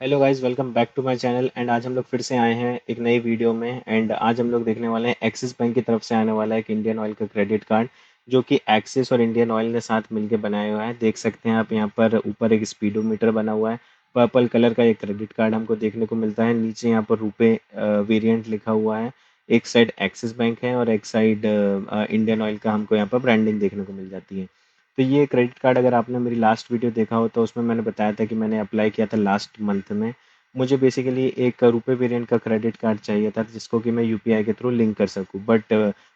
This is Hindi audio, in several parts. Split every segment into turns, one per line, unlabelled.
Hello guys, welcome back to my channel. And आज हम लोग फिर से आए हैं एक नई वीडियो में। एंड आज हम लोग देखने वाले हैं एक्सिस बैंक की तरफ से आने वाला है एक इंडियन ऑयल का क्रेडिट कार्ड, जो कि एक्सिस और इंडियन ऑयल ने साथ मिलकर बनाया हुआ है। देख सकते हैं आप यहाँ पर ऊपर एक स्पीडोमीटर बना हुआ है। पर्पल कलर का एक क्रेडिट कार्ड हमको देखने को मिलता है। नीचे यहाँ पर रुपए वेरिएंट लिखा हुआ है। एक साइड एक्सिस बैंक है और एक साइड इंडियन ऑयल का हमको यहाँ पर ब्रांडिंग देखने को मिल जाती है। तो ये क्रेडिट कार्ड, अगर आपने मेरी लास्ट वीडियो देखा हो तो उसमें मैंने बताया था कि मैंने अप्लाई किया था लास्ट मंथ में। मुझे बेसिकली एक रुपए वेरिएंट का क्रेडिट कार्ड चाहिए था जिसको कि मैं यूपीआई के थ्रू लिंक कर सकूं। बट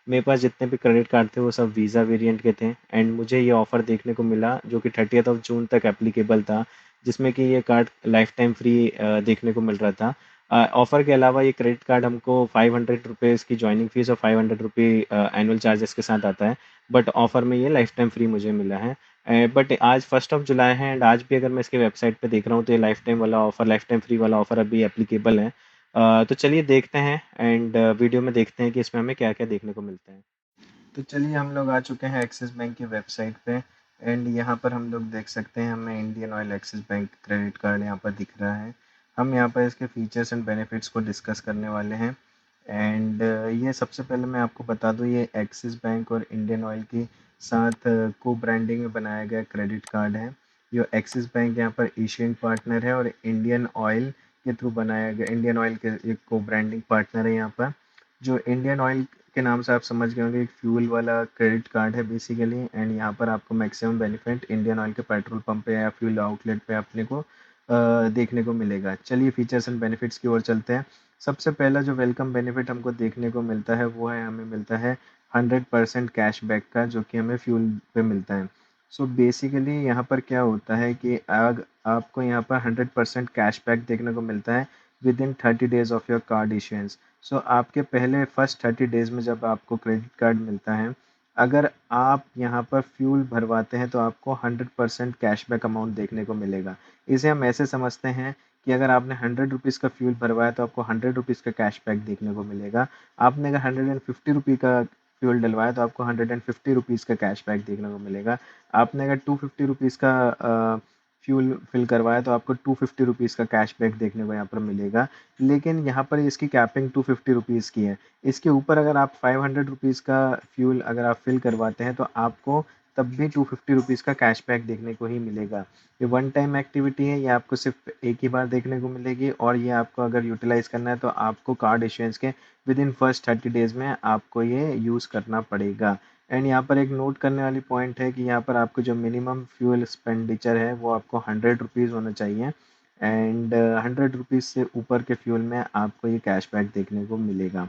मेरे पास जितने भी क्रेडिट कार्ड थे वो सब वीज़ा वेरिएंट के थे। एंड मुझे ये ऑफ़र देखने को मिला जो कि 30th ऑफ जून तक एप्लीकेबल था, जिसमें कि ये कार्ड लाइफ टाइम फ्री देखने को मिल रहा था। ऑफ़र के अलावा ये क्रेडिट कार्ड हमको ₹500 की जॉइनिंग फ़ीस और ₹500 एनुअल चार्जेस के साथ आता है। बट ऑफ़र में ये लाइफ टाइम फ्री मुझे मिला है। बट आज 1 जुलाई है एंड आज भी अगर मैं इसके वेबसाइट पे देख रहा हूँ तो ये लाइफ टाइम वाला ऑफ़र, लाइफ टाइम फ्री वाला ऑफ़र अभी एप्लीकेबल है। तो चलिए देखते हैं एंड वीडियो में देखते हैं कि इसमें हमें क्या-क्या देखने को मिलता है। तो चलिए हम लोग आ चुके हैं एक्सिस बैंक की वेबसाइट पे। एंड यहाँ पर हम लोग देख सकते हैं, हमें Indian oil axis bank credit card यहाँ पर दिख रहा है। हम यहाँ पर इसके फीचर्स एंड बेनिफिट्स को डिस्कस करने वाले हैं। एंड ये सबसे पहले मैं आपको बता दूँ, ये एक्सिस बैंक और इंडियन ऑयल की साथ को ब्रांडिंग में बनाया गया क्रेडिट कार्ड है। जो एक्सिस बैंक यहाँ पर एशियन पार्टनर है और इंडियन ऑयल के थ्रू बनाया गया, इंडियन ऑयल के एक को ब्रांडिंग पार्टनर है यहाँ पर। जो इंडियन ऑयल के नाम से आप समझ गए होंगे, एक फ्यूल वाला क्रेडिट कार्ड है बेसिकली। एंड यहाँ पर आपको मैक्सिमम बेनिफिट इंडियन ऑयल के पेट्रोल पंप पे या फ्यूल आउटलेट पे अपने को देखने को मिलेगा। चलिए फीचर्स एंड बेनिफिट्स की ओर चलते हैं। सबसे पहला जो वेलकम बेनिफिट हमको देखने को मिलता है वो है, हमें मिलता है 100% कैशबैक का, जो कि हमें फ्यूल पे मिलता है। सो बेसिकली यहाँ पर क्या होता है कि अग आपको यहाँ पर 100% कैशबैक देखने को मिलता है within 30 days of your card issuance. So आपके पहले फर्स्ट 30 डेज में जब आपको क्रेडिट कार्ड मिलता है, अगर आप यहाँ पर फ्यूल भरवाते हैं तो आपको 100% कैशबैक अमाउंट देखने को मिलेगा। इसे हम ऐसे समझते हैं कि अगर आपने 100 रुपीज़ का फ्यूल भरवाया तो आपको 100 रुपीज़ का कैशबैक देखने को मिलेगा। आपने अगर 150 रुपी का फ्यूल डलवाया तो आपको 150 रुपीज़ का कैशबैक देखने को मिलेगा। आपने अगर 250 रुपीज़ का फ्यूल फिल करवाया तो आपको 250 रुपीज़ का कैशबैक देखने को यहाँ पर मिलेगा। लेकिन यहाँ पर इसकी कैपिंग 250 रुपीज़ की है। इसके ऊपर अगर आप 500 रुपीज़ का फ्यूल अगर आप फिल करवाते हैं तो आपको तब भी 250 रुपीज़ का कैशबैक देखने को ही मिलेगा। ये वन टाइम एक्टिविटी है, ये आपको सिर्फ एक ही बार देखने को मिलेगी और ये आपको अगर यूटिलाइज़ करना है तो आपको कार्ड इशुएंस के विद इन फर्स्ट 30 डेज़ में आपको ये यूज़ करना पड़ेगा। एंड यहाँ पर एक नोट करने वाली पॉइंट है कि यहाँ पर आपको जो मिनिमम फ्यूल एक्सपेंडिचर है वो आपको 100 रुपीज़ होना चाहिए। एंड 100 रुपीज़ से ऊपर के फ्यूल में आपको ये कैशबैक देखने को मिलेगा।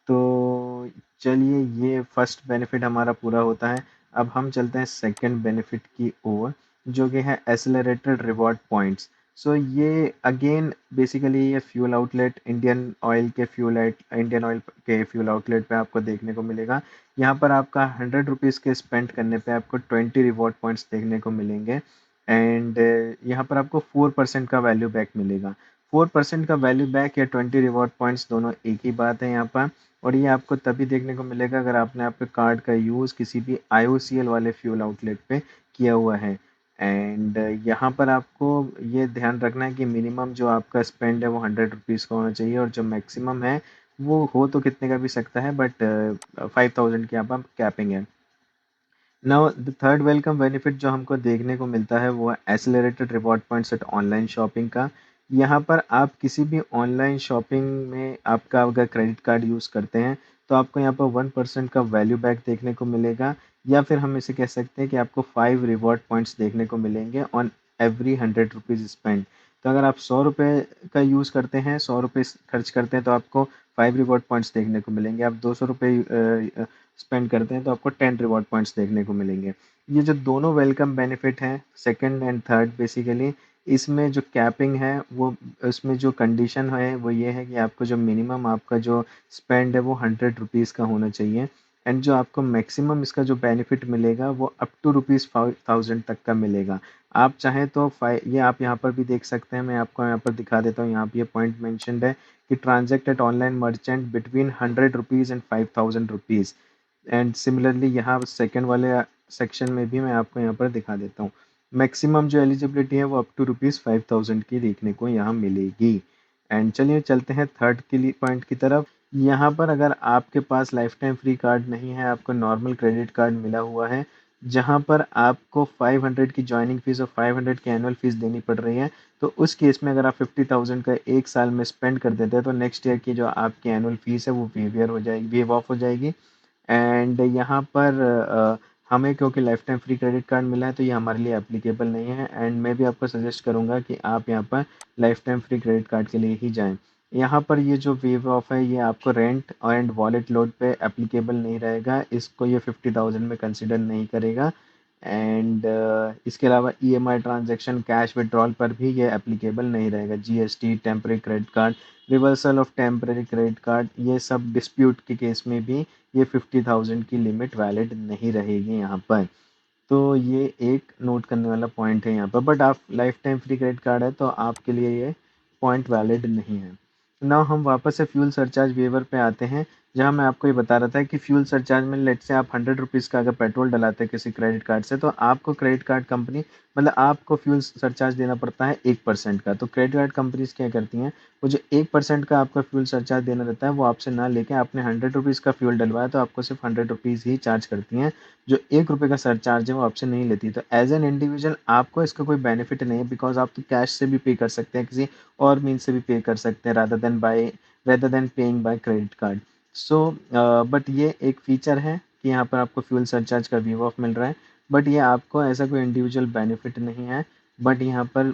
तो चलिए, ये फर्स्ट बेनिफिट हमारा पूरा होता है। अब हम चलते हैं सेकंड बेनिफिट की ओर, जो कि है एक्सेलरेटेड रिवॉर्ड पॉइंट्स। सो ये अगेन बेसिकली ये फ्यूल आउटलेट इंडियन ऑयल के फ्यूल आउटलेट पे आपको देखने को मिलेगा। यहाँ पर आपका 100 रुपीज़ के स्पेंड करने पे आपको 20 रिवॉर्ड पॉइंट्स देखने को मिलेंगे। एंड यहाँ पर आपको 4% का वैल्यू बैक मिलेगा। 4% का वैल्यू बैक या 20 रिवॉर्ड पॉइंट्स दोनों एक ही बात है यहाँ पर। और ये आपको तभी देखने को मिलेगा अगर आपने आपके कार्ड का यूज़ किसी भी आईओसीएल वाले फ्यूल आउटलेट पे किया हुआ है। एंड यहाँ पर आपको ये ध्यान रखना है कि मिनिमम जो आपका स्पेंड है वो 100 रुपीज़ का होना चाहिए और जो मैक्सिमम है वो हो तो कितने का भी सकता है, बट 5000 की यहाँ पर कैपिंग है। Now the third welcome benefit जो हमको देखने को मिलता है वो है accelerated reward points at online shopping का। यहाँ पर आप किसी भी ऑनलाइन शॉपिंग में आपका अगर क्रेडिट कार्ड यूज़ करते हैं तो आपको यहाँ पर 1% का वैल्यू बैक देखने को मिलेगा, या फिर हम इसे कह सकते हैं कि आपको 5 रिवॉर्ड पॉइंट्स देखने को मिलेंगे ऑन एवरी 100 रुपीज़ स्पेंड। तो अगर आप 100 रुपये का यूज़ करते हैं, 100 रुपये खर्च करते हैं तो आपको 5 रिवॉर्ड पॉइंट्स देखने को मिलेंगे। आप 200 रुपये स्पेंड करते हैं तो आपको 10 रिवॉर्ड पॉइंट्स देखने को मिलेंगे। ये जो दोनों वेलकम बेनिफिट हैं, सेकंड एंड थर्ड बेसिकली, इसमें जो कैपिंग है वो, उसमें जो कंडीशन है वो ये है कि आपको जो मिनिमम आपका जो स्पेंड है वो 100 रुपीज़ का होना चाहिए। एंड जो आपको मैक्सिमम इसका जो बेनिफिट मिलेगा वो अप टू रुपीज़ 5000 तक का मिलेगा। आप चाहें तो ये आप यहाँ पर भी देख सकते हैं, मैं आपको यहाँ पर दिखा देता हूँ। यहाँ पे ये पॉइंट मेंशन्ड है कि transact at online merchant between 100 rupees and 5000 rupees. And similarly यहाँ सेकंड वाले सेक्शन में भी मैं आपको यहाँ पर दिखा देता हूँ। मैक्सिमम जो एलिजिबिलिटी है वो अप टू ₹5000 की देखने को यहाँ मिलेगी। एंड चलिए चलते हैं थर्ड के लिए पॉइंट की तरफ। यहाँ पर अगर आपके पास लाइफ टाइम फ्री कार्ड नहीं है, आपको नॉर्मल क्रेडिट कार्ड मिला हुआ है, जहाँ पर आपको 500 की जॉइनिंग फीस और 500 की एनुअल फीस देनी पड़ रही है, तो उस केस में अगर आप 50,000 का एक साल में स्पेंड कर देते हैं, तो नेक्स्ट ईयर की जो आपकी एनुअल फीस है वो वेव ऑफ हो जाएगी। एंड यहाँ पर हमें क्योंकि life time free credit card मिला है, तो ये हमारे लिए एप्लीकेबल नहीं है। एंड मैं भी आपको सजेस्ट करूँगा कि आप यहाँ पर life time free credit card के लिए ही जाएं। यहाँ पर ये जो वेव ऑफ है, ये आपको रेंट एंड वॉलेट लोड पे एप्लीकेबल नहीं रहेगा, इसको ये 50,000 में कंसिडर नहीं करेगा। एंड इसके अलावा ईएमआई ट्रांजैक्शन, कैश विड्रॉल पर भी ये एप्लीकेबल नहीं रहेगा। GST, temporary credit card, reversal of temporary credit card, ये सब डिस्प्यूट के केस में भी ये 50,000 की लिमिट वैलिड नहीं रहेगी यहाँ पर। तो ये एक नोट करने वाला पॉइंट है यहाँ पर। बट आप life time free credit card है तो आपके लिए ये पॉइंट वैलिड नहीं है। नाउ हम वापस से फ्यूल सरचार्ज वेवर पे आते हैं, जहाँ मैं आपको ये बता रहा था कि फ्यूल सरचार्ज में लेट से आप 100 रुपीज़ का अगर पेट्रोल डलाते हैं किसी क्रेडिट कार्ड से, तो आपको क्रेडिट कार्ड कंपनी मतलब आपको फ्यूल सरचार्ज देना पड़ता है 1% का। तो क्रेडिट कार्ड कंपनीज क्या करती हैं, वो जो 1% का आपका फ्यूल सरचार्ज देना रहता है वो आपसे ना लेके, आपने 100 रुपीज़ का फ्यूल डलवाया तो आपको सिर्फ 100 रुपीज़ ही चार्ज करती हैं। जो 1 रुपये का सरचार्ज है वो आपसे नहीं लेती। तो एज एन इंडिविजुअल आपको इसका कोई बेनिफिट नहीं है, बिकॉज आप तो कैश से भी पे कर सकते हैं, किसी और मीन्स से भी पे कर सकते हैं rather than paying by credit card. So but ये एक फीचर है कि यहाँ पर आपको फ्यूल सरचार्ज का व्यू ऑफ मिल रहा है, बट ये आपको ऐसा कोई इंडिविजुअल बेनिफिट नहीं है। बट यहाँ पर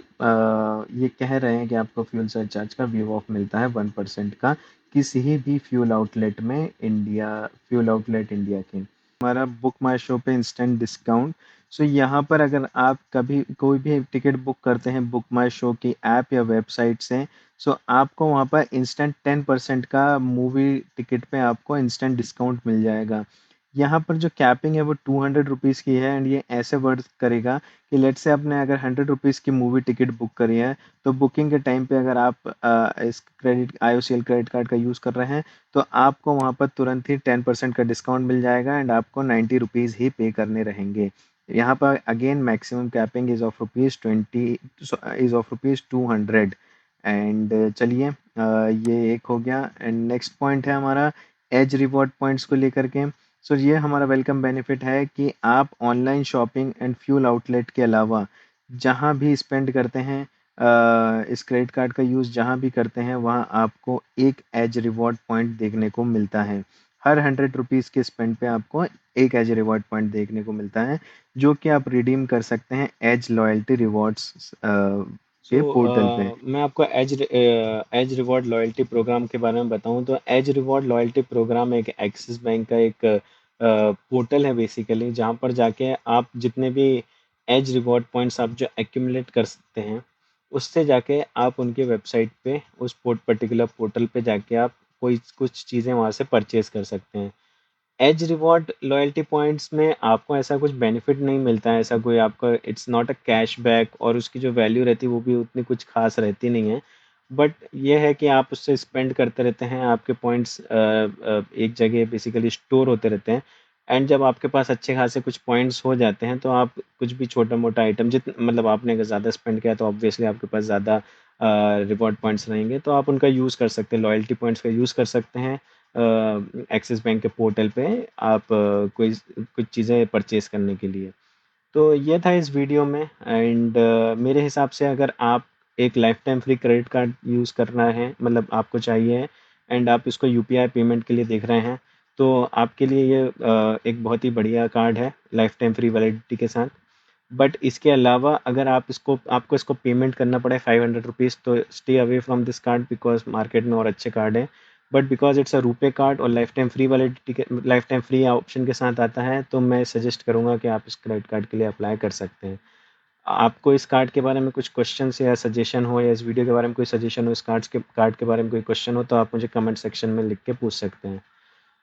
ये कह रहे हैं कि आपको फ्यूल सरचार्ज का व्यू ऑफ मिलता है 1% का किसी भी फ्यूल आउटलेट इंडिया के। हमारा बुक माई शो पे इंस्टेंट डिस्काउंट। सो यहाँ पर अगर आप कभी कोई भी टिकट बुक करते हैं बुक माई शो की ऐप या वेबसाइट से, सो आपको वहाँ पर इंस्टेंट 10% का मूवी टिकट पे आपको इंस्टेंट डिस्काउंट मिल जाएगा। यहाँ पर जो कैपिंग है वो 200 रुपीज़ की है। एंड ये ऐसे वर्क करेगा कि लेट से आपने अगर 100 रुपीज़ की मूवी टिकट बुक करी है, तो बुकिंग के टाइम पे अगर आप इस क्रेडिट IOCL क्रेडिट कार्ड का यूज़ कर रहे हैं, तो आपको वहाँ पर तुरंत ही 10% का डिस्काउंट मिल जाएगा एंड आपको 90 रुपीज़ ही पे करने रहेंगे। यहाँ पर again maximum capping is of rupees 200। And चलिए ये एक हो गया। एंड नेक्स्ट पॉइंट है हमारा एज रिवॉर्ड पॉइंट्स को लेकर के। सो ये हमारा वेलकम बेनिफिट है कि आप online shopping and fuel outlet के अलावा जहाँ भी स्पेंड करते हैं, इस क्रेडिट कार्ड का यूज़ जहाँ भी करते हैं, वहाँ आपको एक एज रिवॉर्ड पॉइंट देखने को मिलता है। हर 100 रुपीज़ के स्पेंड पे आपको एक एज रिवॉर्ड पॉइंट देखने को मिलता है, जो कि आप रिडीम कर सकते हैं एज लॉयल्टी रिवॉर्ड्स के पोर्टल पे।
मैं आपको एज रिवॉर्ड लॉयल्टी प्रोग्राम के बारे में बताऊं तो एज रिवॉर्ड लॉयल्टी प्रोग्राम एक एक्सिस बैंक का एक पोर्टल है बेसिकली, जहां पर जाके आप जितने भी एज रिवॉर्ड पॉइंट्स आप जो एक्यूमुलेट कर सकते हैं, उससे जाके आप उनके वेबसाइट पे उस पर्टिकुलर पोर्टल पे जाके आप कोई कुछ चीज़ें वहां से परचेज कर सकते हैं। एज रिवॉर्ड लॉयल्टी पॉइंट्स में आपको ऐसा कुछ बेनिफिट नहीं मिलता है, ऐसा कोई आपका इट्स नॉट अ कैशबैक, और उसकी जो वैल्यू रहती है वो भी उतनी कुछ खास रहती नहीं है। बट ये है कि आप उससे स्पेंड करते रहते हैं, आपके पॉइंट्स एक जगह बेसिकली स्टोर होते रहते हैं। एंड जब आपके पास अच्छे खासे कुछ पॉइंट्स हो जाते हैं, तो आप कुछ भी छोटा मोटा आइटम जित मतलब आपने अगर ज़्यादा स्पेंड किया तो ऑब्वियसली आपके पास ज़्यादा रिवॉर्ड पॉइंट्स रहेंगे, तो आप उनका यूज़ कर सकते हैं, लॉयल्टी पॉइंट्स का यूज़ कर सकते हैं एक्सिस बैंक के पोर्टल पे आप कोई कुछ चीज़ें परचेज़ करने के लिए। तो ये था इस वीडियो में। एंड मेरे हिसाब से अगर आप एक life time free credit card use करना है, मतलब आपको चाहिए एंड आप इसको यूपीआई पेमेंट के लिए देख रहे हैं, तो आपके लिए ये एक बहुत ही बढ़िया कार्ड है लाइफ टाइम फ्री वैलिडिटी के साथ। बट इसके अलावा अगर आपको इसको पेमेंट करना पड़े 500 रुपीज़, तो stay away from this card, because market में और अच्छे कार्ड हैं। But because it's a RuPay card और लाइफ टाइम फ्री वैलिडिटी के लाइफ टाइम फ्री ऑप्शन के साथ आता है, तो मैं सजेस्ट करूँगा कि आप इस क्रेडिट कार्ड के लिए अप्लाई कर सकते हैं। आपको इस कार्ड के बारे में कुछ क्वेश्चन या सजेशन हो, या इस वीडियो के बारे में कोई सजेशन हो, इस कार्ड के बारे में कोई क्वेश्चन हो, तो आप मुझे कमेंट सेक्शन में लिख के पूछ सकते हैं।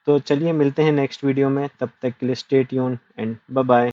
तो चलिए मिलते हैं नेक्स्ट वीडियो में, तब तक के लिए stay tune and bye bye.